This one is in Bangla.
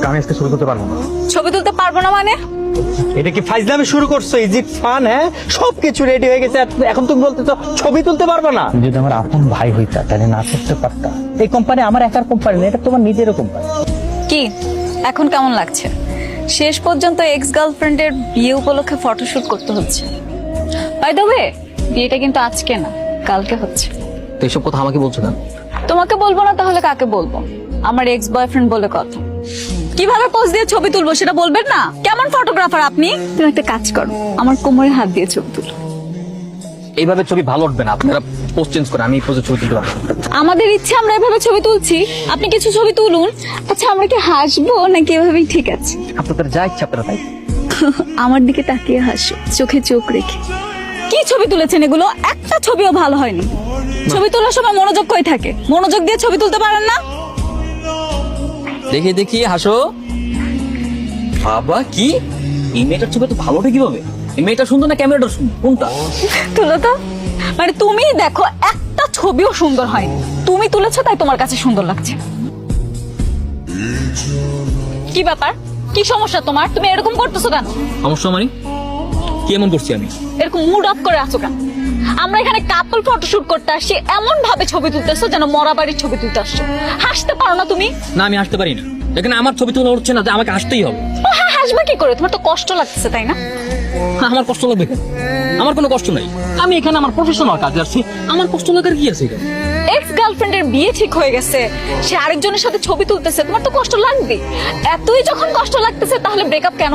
আমি আজকে শুরু করতে পারবো না। ছবি তুলতে পারবো না মানে? এটা কি ফাইজলামি শুরু করছো? Is it fun? হ্যাঁ, সবকিছু রেডি হয়ে গেছে, এখন তুমি বলতেছো ছবি তুলতে পারবে না? যদি আমার আপন ভাই হইতা তাহলে না করতে পারতা। এই কোম্পানি আমার একার কোম্পানি না, এটা তোমার নিজেরও কোম্পানি। কি এখন কেমন লাগছে? শেষ পর্যন্ত এক্স গার্লফ্রেন্ডের বিয়ে উপলক্ষে ফটোশুট করতে হচ্ছে। বাই দ্য ওয়ে, বিয়েটা কিন্তু আজকে না, কালকে হচ্ছে। তো এইসব কথা আমাকে বলছো কেন? তোমাকে বলবো না তাহলে কাকে বলবো? আমার এক্স বয়ফ্রেন্ড বলে কথা। কিভাবে পোজ দিয়ে ছবি তুলবো সেটা বলবেন না? কেমন ফটোগ্রাফার আপনি? তুমি একটা কাজ করো, আমার কোমরে হাত দিয়ে ছবি তুলো। এইভাবে ছবি ভালো উঠবে না, আপনারা পোস্ট চেঞ্জ করে আমি এই পোজে ছবি তুলতে পারবো না। আমাদের ইচ্ছে আমরা এভাবে ছবি তুলছি, আপনি কিছু ছবি তুলুন। আচ্ছা আমরা কি হাসবো নাকি এভাবেই ঠিক আছে? আপনাদের যা ইচ্ছা আপনারা তাই। আমার দিকে তাকিয়ে হাসো, চোখে চোখ রেখে। কি ছবি তুলেছেন এগুলো? একটা ছবিও ভালো হয়নি। ছবি তোলার সময় মনোযোগ কই থাকে? মনোযোগ দিয়ে ছবি তুলতে পারেন না? দেখি দেখি হাসো। বাবা কি এই মেয়েটার ছবি তো ভালো ওঠে কিভাবে? এই মেয়েটা সুন্দর না ক্যামেরাটা সুন্দর, কোনটা? তুলো তো। মানে তুমি দেখো একটা ছবিও সুন্দর হয়নি, তুমি তুলেছো তাই তোমার কাছে সুন্দর লাগছে। কি ব্যাপার? কি সমস্যা তোমার? তুমি এরকম করতেছো কেন? সমস্যা মানে কি এমন করছি আমি? এরকম মুড অফ করে আছো কেন? আমরা এখানে কাপল ফটোশুট করতে আসছি, এমন ভাবে ছবি তুলতেছো যেন মরা বাড়ির ছবি তুলতে আসছো। হাসতে পারো না তুমি? না আমি হাসতে পারি না, এখানে আমার ছবি তোলা হচ্ছে না যে আমাকে হাসতেই হবে। ও হ্যাঁ, হাসবে কি করে? তোমার তো কষ্ট লাগতেছে তাই না? আমার কষ্ট লাগবে কেন? আমার কোনো কষ্ট নাই, আমি এখানে আমার প্রফেশনাল কাজে আসছি, আমার কষ্ট লাগার কি আছে এখানে? এক্স গার্লফ্রেন্ডের বিয়ে ঠিক হয়ে গেছে, সে আরেকজনের সাথে ছবি তুলতেছে, তোমার তো কষ্ট লাগবে। এতই যখন কষ্ট লাগতেছে তাহলে ব্রেকআপ কেন